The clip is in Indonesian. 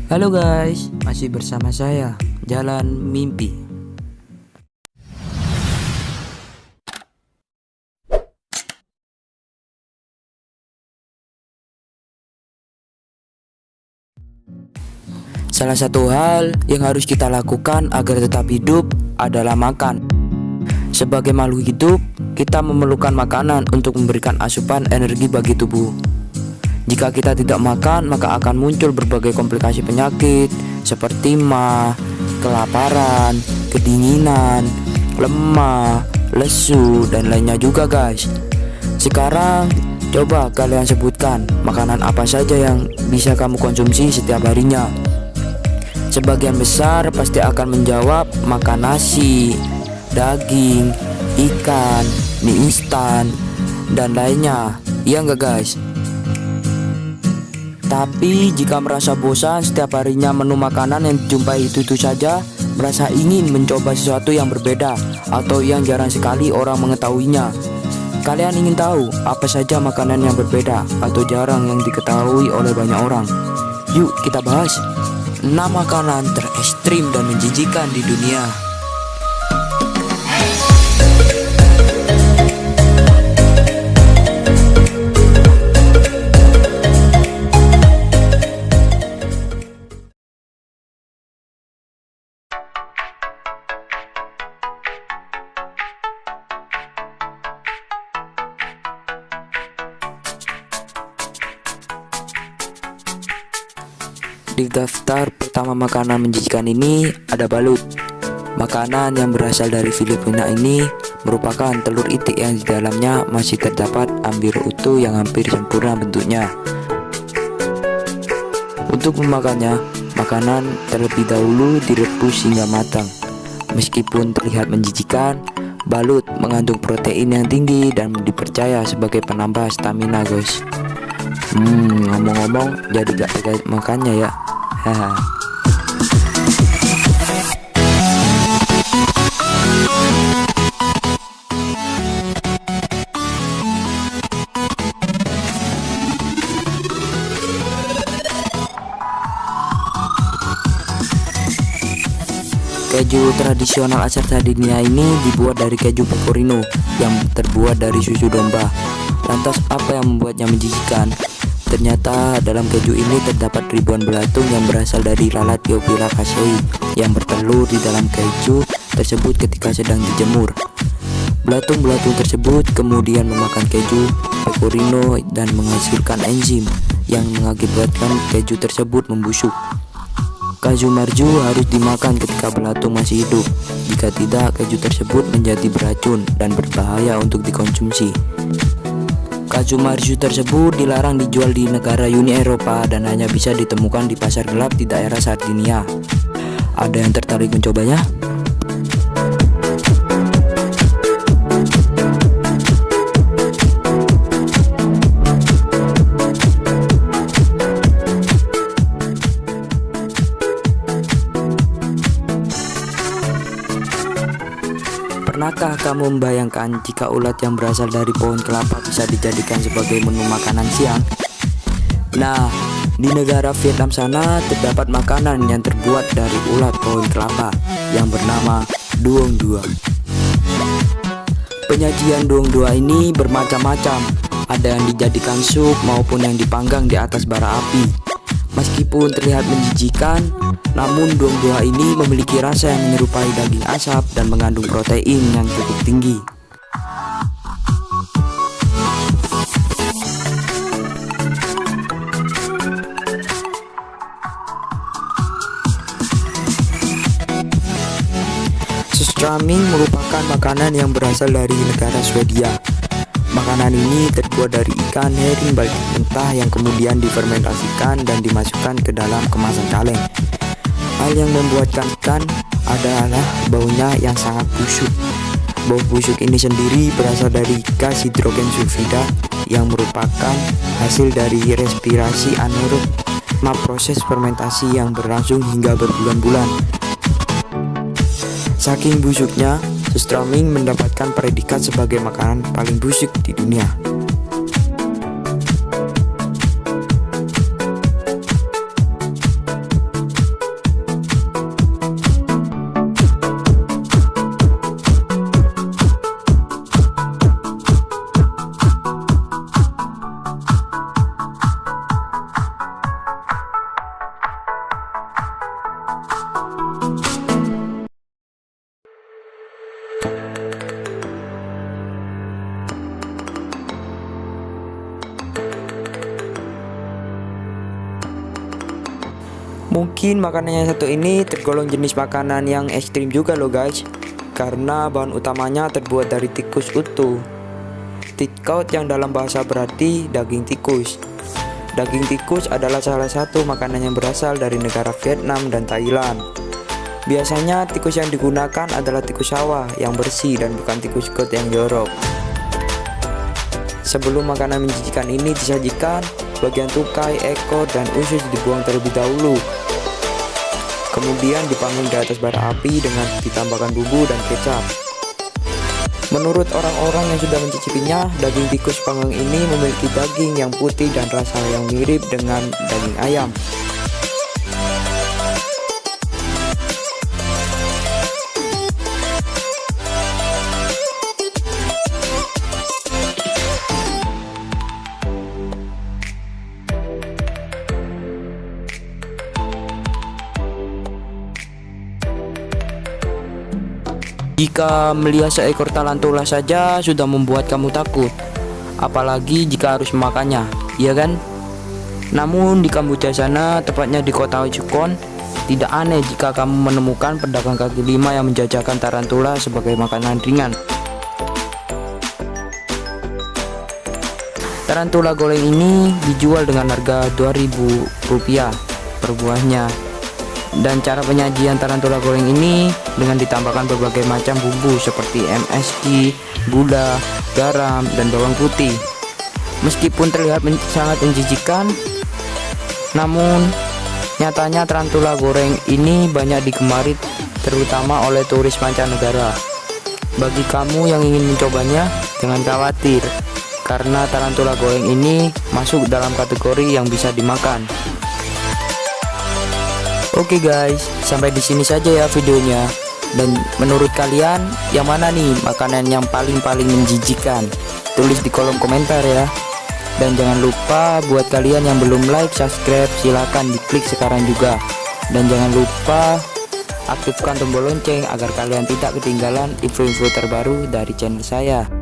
Halo guys, masih bersama saya, Jalan Mimpi. Salah satu hal yang harus kita lakukan agar tetap hidup adalah makan. Sebagai makhluk hidup, kita memerlukan makanan untuk memberikan asupan energi bagi tubuh. Jika kita tidak makan, maka akan muncul berbagai komplikasi penyakit seperti mah, kelaparan, kedinginan, lemah, lesu, dan lainnya juga guys. Sekarang coba kalian sebutkan makanan apa saja yang bisa kamu konsumsi setiap harinya. Sebagian besar pasti akan menjawab makan nasi, daging, ikan, mie instan, dan lainnya. Iya nggak guys? Tapi jika merasa bosan setiap harinya menu makanan yang dijumpai itu saja, merasa ingin mencoba sesuatu yang berbeda atau yang jarang sekali orang mengetahuinya. Kalian ingin tahu apa saja makanan yang berbeda atau jarang yang diketahui oleh banyak orang? Yuk kita bahas 6 makanan terekstrim dan menjijikan di dunia. Di daftar pertama makanan menjijikan ini ada balut. Makanan yang berasal dari Filipina ini merupakan telur itik yang di dalamnya masih terdapat ambir utuh yang hampir sempurna bentuknya. Untuk memakannya, makanan terlebih dahulu direbus hingga matang. Meskipun terlihat menjijikan, balut mengandung protein yang tinggi dan dipercaya sebagai penambah stamina guys. Ngomong-ngomong jadi gak tega makannya ya. Haha. Keju tradisional asal Sardinia ini dibuat dari keju pecorino yang terbuat dari susu domba. Lantas apa yang membuatnya menjijikan? Ternyata dalam keju ini terdapat ribuan belatung yang berasal dari lalat Geophyllacea yang bertelur di dalam keju tersebut ketika sedang dijemur. Belatung-belatung tersebut kemudian memakan keju pecorino dan menghasilkan enzim yang mengakibatkan keju tersebut membusuk. Keju marju harus dimakan ketika belatung masih hidup. Jika tidak, keju tersebut menjadi beracun dan berbahaya untuk dikonsumsi. Keju marju tersebut dilarang dijual di negara Uni Eropa dan hanya bisa ditemukan di pasar gelap di daerah Sardinia. Ada yang tertarik mencobanya? Pernahkah kamu membayangkan jika ulat yang berasal dari pohon kelapa bisa dijadikan sebagai menu makanan siang? Nah, di negara Vietnam sana terdapat makanan yang terbuat dari ulat pohon kelapa yang bernama duong dua. Penyajian duong dua ini bermacam-macam, ada yang dijadikan sup maupun yang dipanggang di atas bara api. Meskipun terlihat menjijikan, namun duong dua ini memiliki rasa yang menyerupai daging asap dan mengandung protein yang cukup tinggi. Surströmming merupakan makanan yang berasal dari negara Swedia. Makanan ini terbuat dari ikan herring balik mentah yang kemudian difermentasikan dan dimasukkan ke dalam kemasan kaleng. Hal yang membuatkan ikan adalah baunya yang sangat busuk. Bau busuk ini sendiri berasal dari gas hidrogen sulfida yang merupakan hasil dari respirasi anaerob proses fermentasi yang berlangsung hingga berbulan-bulan. Saking busuknya, surströmming mendapatkan predikat sebagai makanan paling busuk di dunia. Mungkin makanan yang satu ini tergolong jenis makanan yang ekstrim juga loh guys, karena bahan utamanya terbuat dari tikus utuh. Tikot yang dalam bahasa berarti daging tikus. Daging tikus adalah salah satu makanan yang berasal dari negara Vietnam dan Thailand. Biasanya tikus yang digunakan adalah tikus sawah yang bersih dan bukan tikus got yang jorok. Sebelum makanan menjijikan ini disajikan, bagian tukai, ekor, dan usus dibuang terlebih dahulu. Kemudian dipanggang di atas bara api dengan ditambahkan bumbu dan kecap. Menurut orang-orang yang sudah mencicipinya, daging tikus panggang ini memiliki daging yang putih dan rasa yang mirip dengan daging ayam. Jika melihat seekor tarantula saja sudah membuat kamu takut, apalagi jika harus memakannya, iya kan? Namun di Kamboja sana, tepatnya di kota Chukon, tidak aneh jika kamu menemukan pedagang kaki lima yang menjajakan tarantula sebagai makanan ringan. Tarantula goreng ini dijual dengan harga Rp2.000 per buahnya. Dan cara penyajian tarantula goreng ini dengan ditambahkan berbagai macam bumbu seperti MSG, gula, garam, dan bawang putih. Meskipun terlihat sangat menjijikan, namun nyatanya tarantula goreng ini banyak digemari terutama oleh turis mancanegara. Bagi kamu yang ingin mencobanya, jangan khawatir, karena tarantula goreng ini masuk dalam kategori yang bisa dimakan. Oke guys, sampai di sini saja ya videonya. Dan menurut kalian, yang mana nih makanan yang paling menjijikan? Tulis di kolom komentar ya. Dan jangan lupa buat kalian yang belum like, subscribe, silahkan diklik sekarang juga. Dan jangan lupa aktifkan tombol lonceng agar kalian tidak ketinggalan info-info terbaru dari channel saya.